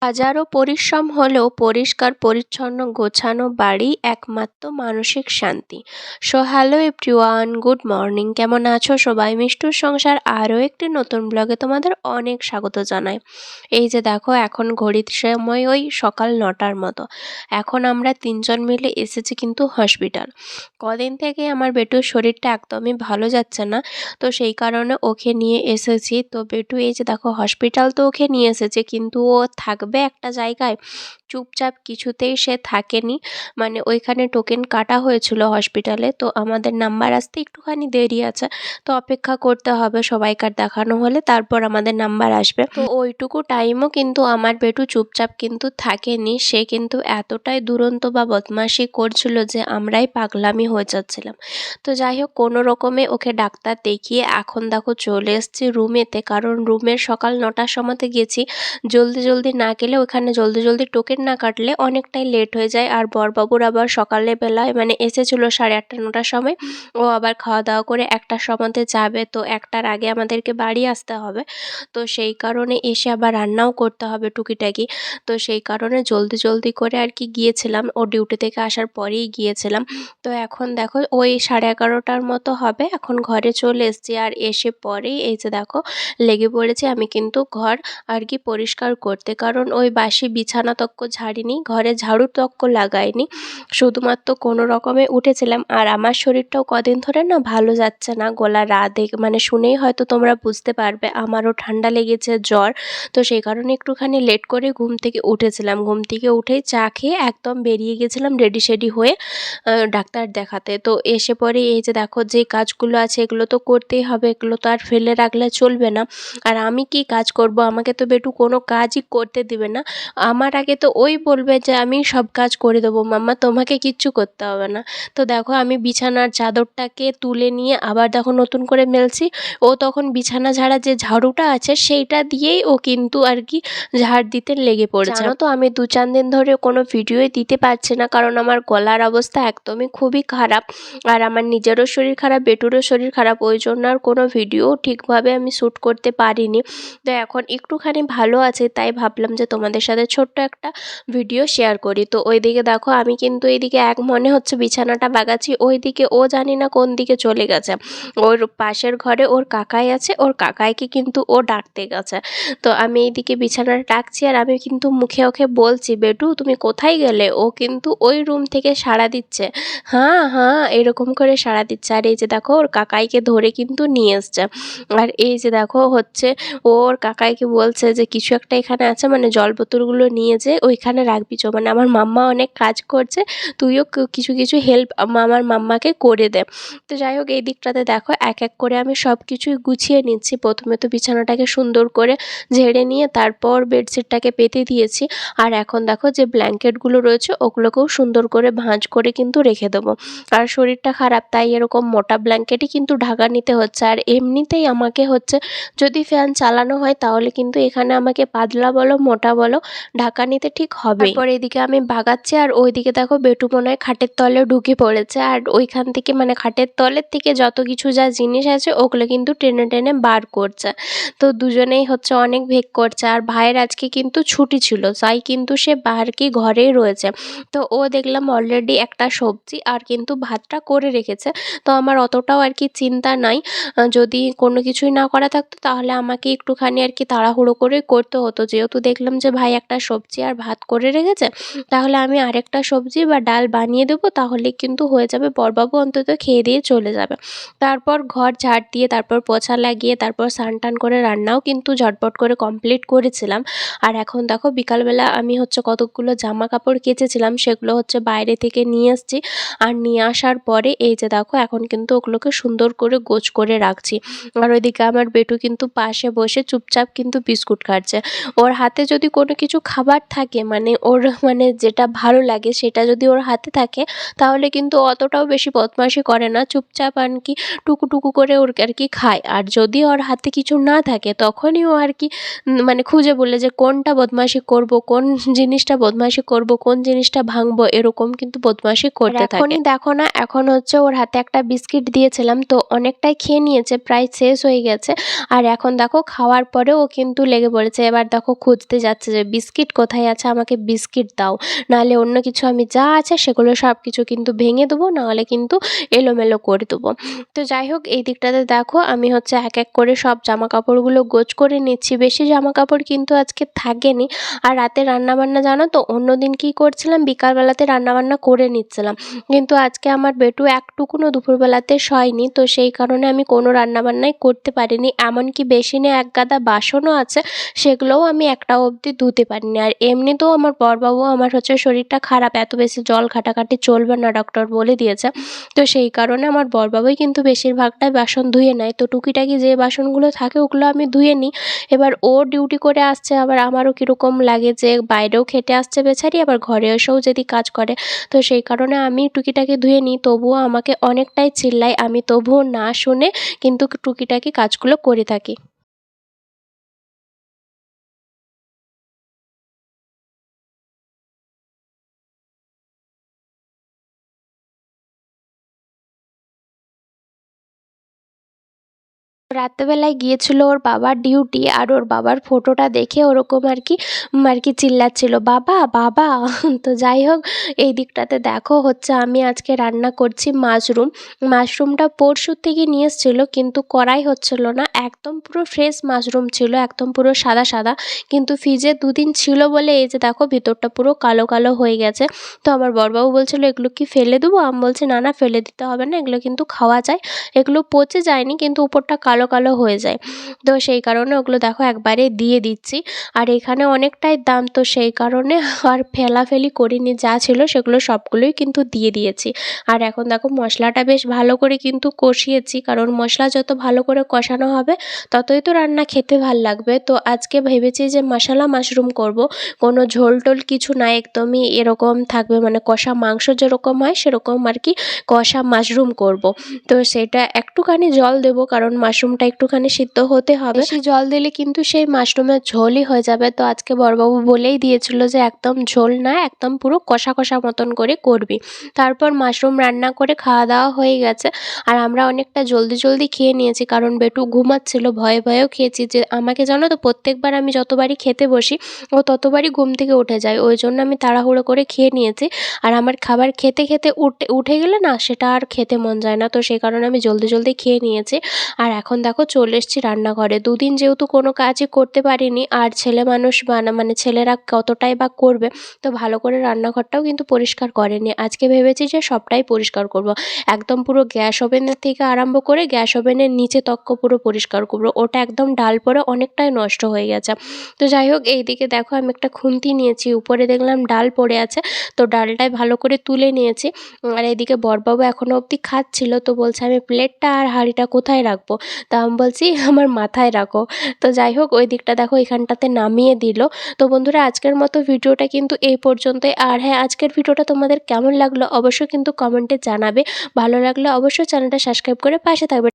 হাজারো পরিশ্রম হলেও পরিষ্কার পরিচ্ছন্ন গোছানো বাড়ি একমাত্র মানসিক শান্তি। So hello everyone, good morning. কেমন আছো সবাই? মিষ্টুর সংসার আরও একটি নতুন ব্লগে তোমাদের অনেক স্বাগত জানাই। এই যে দেখো, এখন ঘড়ির সময় ওই সকাল 9টার মতো। এখন আমরা তিনজন মিলে এসেছি কিন্তু হসপিটাল। কদিন থেকে আমার বেটুর শরীরটা একদমই ভালো যাচ্ছে না, তো সেই কারণে ওকে নিয়ে এসেছি। তো বেটু এই যে দেখো, হসপিটাল তো ওকে নিয়ে এসেছে, কিন্তু ও থাকবে একটা জায়গায় চুপচাপ কিছুতেই সে থাকেনি। মানে ওইখানে টোকেন কাটা হয়েছিল হসপিটালে, তো আমাদের নাম্বার আসতে একটুখানি দেরি আছে, তো অপেক্ষা করতে হবে। সবাইকার দেখানো হলে তারপর আমাদের নাম্বার আসবে। তো ওইটুকু টাইমও কিন্তু আমার বেটু চুপচাপ কিন্তু থাকেনি। সে কিন্তু এতটাই দুরন্ত বা বদমাশি করছিল যে আমরাই পাগলামি হয়ে যাচ্ছিলাম। তো যাই হোক, কোনো রকমে ওকে ডাক্তার দেখিয়ে এখন দেখো চলে এসেছি রুমেতে, কারণ রুমের সকাল 9টার সময়তে গেছি। জলদি জলদি না গেলে, ওখানে জলদি জলদি টোকেন না কাটলে অনেকটাই লেট হয়ে যায়। আর বরবাবুর আবার সকালে বেলায় মানে এসেছিলো 8:30 9টার সময়। ও আবার খাওয়া দাওয়া করে 1টার সময়তে যাবে, তো 1টার আগে আমাদেরকে বাড়ি আসতে হবে। তো সেই কারণে এসে আবার রান্নাও করতে হবে টুকিটাকি। তো সেই কারণে জলদি জলদি করে আর কি গিয়েছিলাম, ও ডিউটি থেকে আসার পরেই গিয়েছিলাম। তো এখন দেখো ওই 11:30টার মতো হবে, এখন ঘরে চলে এসেছি। আর এসে পরেই এই যে দেখো লেগে পড়েছি আমি কিন্তু ঘর আর কি পরিষ্কার করতে, কারণ ওই বাসি বিছানা তক্ক ঝাড়িনি, ঘরে ঝাড়ু তক্ক লাগাইনি, শুধুমাত্র কোনো রকমে উঠেছিলাম। আর আমার শরীরটাও কদিন ধরে না ভালো যাচ্ছে না, গলা মানে শুনেই হয়তো তোমরা বুঝতে পারবে আমারও ঠান্ডা লেগেছে, জ্বর। তো সেই কারণে একটুখানি লেট করে ঘুম থেকে উঠেছিলাম। ঘুম থেকে উঠেই চা খেয়ে একদম বেরিয়ে গেছিলাম রেডি সেডি হয়ে ডাক্তার দেখাতে। তো এসে পরে এই যে দেখো, যে কাজগুলো আছে এগুলো তো করতেই হবে, এগুলো তো আর ফেলে রাখলে চলবে না। আর আমি কি কাজ করব? আমাকে তো বেটু কোনো কাজই করতে দিবে না। আমার আগে তো ওই বলবে যে আমি সব কাজ করে দেবো, মাম্মা তোমাকে কিচ্ছু করতে হবে না। তো দেখো আমি বিছানার চাদরটাকে তুলে নিয়ে আবার দেখো নতুন করে মেলছি। ও তখন বিছানা ঝাড়া যে ঝাড়ুটা আছে সেইটা দিয়েই ও কিন্তু আর কি ঝাড় দিতে লেগে পড়েছে। জানো তো, আমি 2-4 দিন ধরে কোনো ভিডিওই দিতে পারছি না, কারণ আমার গলার অবস্থা একদমই খুবই খারাপ। আর আমার নিজেরও শরীর খারাপ, বেটুরও শরীর খারাপ, ওই জন্য আর কোনো ভিডিও ঠিকভাবে আমি শ্যুট করতে পারিনি। তো এখন একটুখানি ভালো আছে, তাই ভাবলাম যে তোমাদের সাথে ছোট্ট একটা ভিডিও শেয়ার করি। তো ওইদিকে দেখো আমি কিন্তু এইদিকে এক মনে হচ্ছে বিছানাটা বাগাচ্ছি, ওইদিকে ও জানি না কোন দিকে চলে গেছে। ওর পাশের ঘরে ওর কাকাই আছে, ওর কাকাইকে কিন্তু ও ডাকতে গেছে। তো আমি এইদিকে বিছানাটা ডাকছি, আর আমি কিন্তু মুখে ওকে বলছি, বেটু তুমি কোথায় গেলে? ও কিন্তু ওই রুম থেকে সাড়া দিচ্ছে, হ্যাঁ হ্যাঁ এরকম করে সাড়া দিচ্ছে। আর এই যে দেখো ওর কাকাইকে ধরে কিন্তু নিয়ে এসছে। আর এই যে দেখো হচ্ছে ওর কাকাইকে বলছে যে কিছু একটা এখানে আছে, মানে জল বোতলগুলো নিয়ে যে ওইখানে রাখবি চো, মানে আমার মাম্মা অনেক কাজ করছে, তুইও কিছু কিছু হেল্প আমার মাম্মাকে করে দে। তো যাই হোক, এই দিকটাতে দেখো এক এক করে আমি সব কিছুই গুছিয়ে নিচ্ছি। প্রথমে তো বিছানাটাকে সুন্দর করে ঝেড়ে নিয়ে তারপর বেডশিটটাকে পেতে দিয়েছি। আর এখন দেখো যে ব্ল্যাঙ্কেটগুলো রয়েছে ওগুলোকেও সুন্দর করে ভাঁজ করে কিন্তু রেখে দেবো। আর শরীরটা খারাপ, তাই এরকম মোটা ব্ল্যাঙ্কেটই কিন্তু ঢাকা নিতে হচ্ছে। আর এমনিতেই আমাকে হচ্ছে যদি ফ্যান চালানো হয় তাহলে কিন্তু এখানে আমাকে পাতলা বলো মোটা বলো ঢাকা নিতে ঠিক হবে। তারপর এদিকে আমি বাগাচ্ছি, আর ওইদিকে দেখো বেটু মনে হয় খাটের তলে ঢুকে পড়েছে। আর ওইখান থেকে মানে খাটের তলের থেকে যত কিছু যা জিনিস আছে ওগুলো কিন্তু টেনে টেনে বার করছে। তো দুজনেই হচ্ছে অনেক ভেগ করছে। আর ভাইয়ের আজকে কিন্তু ছুটি ছিল, তাই কিন্তু সে আর কি ঘরেই রয়েছে। তো ও দেখলাম অলরেডি একটা সবজি আর কিন্তু ভাতটা করে রেখেছে। তো আমার অতটাও আর কি চিন্তা নাই, যদি কোনো কিছুই না করা থাকতো তাহলে আমাকে একটুখানি আর কি তাড়াহুড়ো করে করতে হতো। যেহেতু দেখলাম যে ভাই একটা সবজি আর ভাত করে রেখেছে, তাহলে আমি আরেকটা সবজি বা ডাল বানিয়ে দেবো, তাহলে কিন্তু হয়ে যাবে, বড়বাবু অন্তত খেয়ে দিয়ে চলে যাবে। তারপর ঘর ঝাড় দিয়ে, তারপর পোছা লাগিয়ে, তারপর স্নান টান করে রান্নাও কিন্তু ঝটপট করে কমপ্লিট করেছিলাম। আর এখন দেখো বিকালবেলা আমি হচ্ছে কতকগুলো জামা কাপড় কেচেছিলাম, সেগুলো হচ্ছে বাইরে থেকে নিয়ে এসেছি। আর নিয়ে আসার পরে এই যে দেখো এখন কিন্তু ওগুলোকে সুন্দর করে গোছ করে রাখছি। আর ওইদিকে আমার বেটু কিন্তু পাশে বসে চুপচাপ কিন্তু বিস্কুট খাচ্ছে। ওর হাতে যদি কোনো কিছু খাবার থাকে, মানে ওর মানে যেটা ভালো লাগে সেটা যদি ওর হাতে থাকে, তাহলে কিন্তু অতটাও বেশি বদমাশি করে না, চুপচাপ আর কি টুকু টুকু করে ওর আর কি খায়। আর যদি ওর হাতে কিছু না থাকে তখনই ও আর কি মানে খুঁজে বলে যে কোনটা বদমাশি করব, কোন জিনিসটা বদমাশি করব, কোন জিনিসটা ভাঙবো, এরকম কিন্তু বদমাশি করতে থাকে। এখনই দেখো না, এখন হচ্ছে ওর হাতে একটা বিস্কিট দিয়েছিলাম, তো অনেকটাই খেয়ে নিয়েছে, প্রায় শেষ হয়ে গেছে। আর এখন দেখো খাওয়ার পরে ও কিন্তু লেগে পড়েছে, এবার দেখো খুঁজতে যাচ্ছে যে বিস্কিট কোথায় আছে, আমাকে বিস্কিট দাও, নাহলে অন্য কিছু আমি যা আছে সেগুলো সব কিছু কিন্তু ভেঙে দেবো, নাহলে কিন্তু এলোমেলো করে দেবো। তো যাই হোক এই দিকটাতে দেখো আমি হচ্ছে এক এক করে সব জামা কাপড়গুলো গোছ করে নিচ্ছি। বেশি জামা কাপড় কিন্তু আজকে থাকেনি। আর রাতে রান্নাবান্না জানো তো অন্যদিন কী করছিলাম, বিকালবেলাতে রান্নাবান্না করে নিচ্ছিলাম, কিন্তু আজকে আমার বেটু একটুকুনও দুপুরবেলাতে শয়নি, তো সেই কারণে আমি কোনো রান্নাবান্নাই করতে পারিনি। এমনকি বেসিনে এক গাদা বাসনও আছে, সেগুলোও আমি একটা অবধি ধুতে পারিনি। আর এমনিতেও আমার বড়বাবু আমার হচ্ছে শরীরটা খারাপ, এত বেশি জল ঘাটাঘাটি চলবে না, ডক্টর বলে দিয়েছে। তো সেই কারণে আমার বড়বাবুই কিন্তু বেশিরভাগটাই বাসন ধুয়ে নেয়। তো টুকিটাকি যে বাসনগুলো থাকে ওগুলো আমি ধুয়ে নিই। এবার ও ডিউটি করে আসছে, আবার আমারও কীরকম লাগে যে বাইরেও খেটে আসছে বেচারি, আবার ঘরে এসেও যদি কাজ করে, তো সেই কারণে আমি টুকিটাকি ধুয়ে নিই। তবুও আমাকে অনেকটাই চিল্লায়, আমি তবুও না শুনে কিন্তু টুকিটাকি কাজগুলো করে থাকি। রাত্রেবেলায় গিয়েছিল ওর বাবার ডিউটি, আর ওর বাবার ফটোটা দেখে ওরকম আর কি চিল্লাচ্ছিল, বাবা বাবা। তো যাই হোক এই দিকটাতে দেখো হচ্ছে আমি আজকে রান্না করছি মাশরুমটা পরশুর থেকে নিয়ে এসেছিলো, কিন্তু করাই হচ্ছিল না। একদম পুরো ফ্রেশ মাশরুম ছিল, একদম পুরো সাদা সাদা, কিন্তু ফ্রিজে দুদিন ছিল বলে এই যে দেখো ভিতরটা পুরো কালো কালো হয়ে গেছে। তো আমার বড়বাবু বলছিল এগুলো কি ফেলে দেবো, আমি বলছি না না ফেলে দিতে হবে না, এগুলো কিন্তু খাওয়া যায়, এগুলো পচে যায়নি কিন্তু উপরটা কালো কালো হয়ে যায়। তো সেই কারণে ওগুলো দেখো একবারে দিয়ে দিচ্ছি। আর এখানে অনেকটাই দাম, তো সেই কারণে আর ফেলাফেলি করিনি, যা ছিল সেগুলো সবগুলোই কিন্তু দিয়ে দিয়েছি। আর এখন দেখো মশলাটা বেশ ভালো করে কিন্তু কষিয়েছি, কারণ মশলা যত ভালো করে কষানো হবে ততই তো রান্না খেতে ভাল লাগবে। তো আজকে ভেবেছি যে মশলা মাশরুম করব, কোনো ঝোল টোল কিছু না, একদমই এরকম থাকবে, মানে কষা মাংস যেরকম হয় সেরকম আর কি কষা মাশরুম করব। তো সেটা একটুখানি জল দেবো, কারণ মাশরুমটা একটুখানি সিদ্ধ হতে হবে, বেশি জল দিলে কিন্তু সেই মাশরুমের ঝোলই হয়ে যাবে। তো আজকে বড়বাবু বলেই দিয়েছিল যে একদম ঝোল না, একদম পুরো কষা কষা মতন করে করবি। তারপর মাশরুম রান্না করে খাওয়া দাওয়া হয়ে গেছে, আর আমরা অনেকটা জলদি জলদি খেয়ে নিয়েছি, কারণ বেটু ঘুমাচ্ছিল, ভয়ে ভয়েও খেয়েছি। যে আমাকে জানো তো প্রত্যেকবার আমি যতবারই খেতে বসি ও ততবারই ঘুম থেকে উঠে যায়, ওই জন্য আমি তাড়াহুড়ো করে খেয়ে নিয়েছি। আর আমার খাবার খেতে খেতে উঠে গেলে না সেটা আর খেতে মন যায় না, তো সেই কারণে আমি জলদি জলদি খেয়ে নিয়েছি। আর এখন দেখো চলে এসেছি রান্নাঘরে। দুদিন যেহেতু কোনো কাজই করতে পারিনি, আর ছেলে মানুষ মানে ছেলেরা কতটাই বা করবে, তো ভালো করে রান্নাঘরটাও কিন্তু পরিষ্কার করেনি। আজকে ভেবেছি যে সবটাই পরিষ্কার করব, একদম পুরো গ্যাস ওভেনের থেকে আরম্ভ করে গ্যাস ওভেনের নিচে তক্ক পুরো পরিষ্কার করব, ওটা একদম ডাল পড়ে অনেকটাই নষ্ট হয়ে গেছে। তো যাই হোক এইদিকে দেখো আমি একটা খুন্তি নিয়েছি, উপরে দেখলাম ডাল পড়ে আছে, তো ডালটাই ভালো করে তুলে নিয়েছি। আর এদিকে বড়বাবু এখনও অবধি খাচ্ছিল, তো বলছে আমি প্লেটটা আর হাঁড়িটা কোথায় রাখবো, তা আমি বলছি আমার মাথায় রাখো। তো যাই হোক ওই দিকটা দেখো এখানটাতে নামিয়ে দিল। তো বন্ধুরা আজকের মতো ভিডিওটা কিন্তু এই পর্যন্তই। আর হ্যাঁ, আজকের ভিডিওটা তোমাদের কেমন লাগলো অবশ্যই কিন্তু কমেন্টে জানাবে। ভালো লাগলে অবশ্যই চ্যানেলটা সাবস্ক্রাইব করে পাশে থাকবে।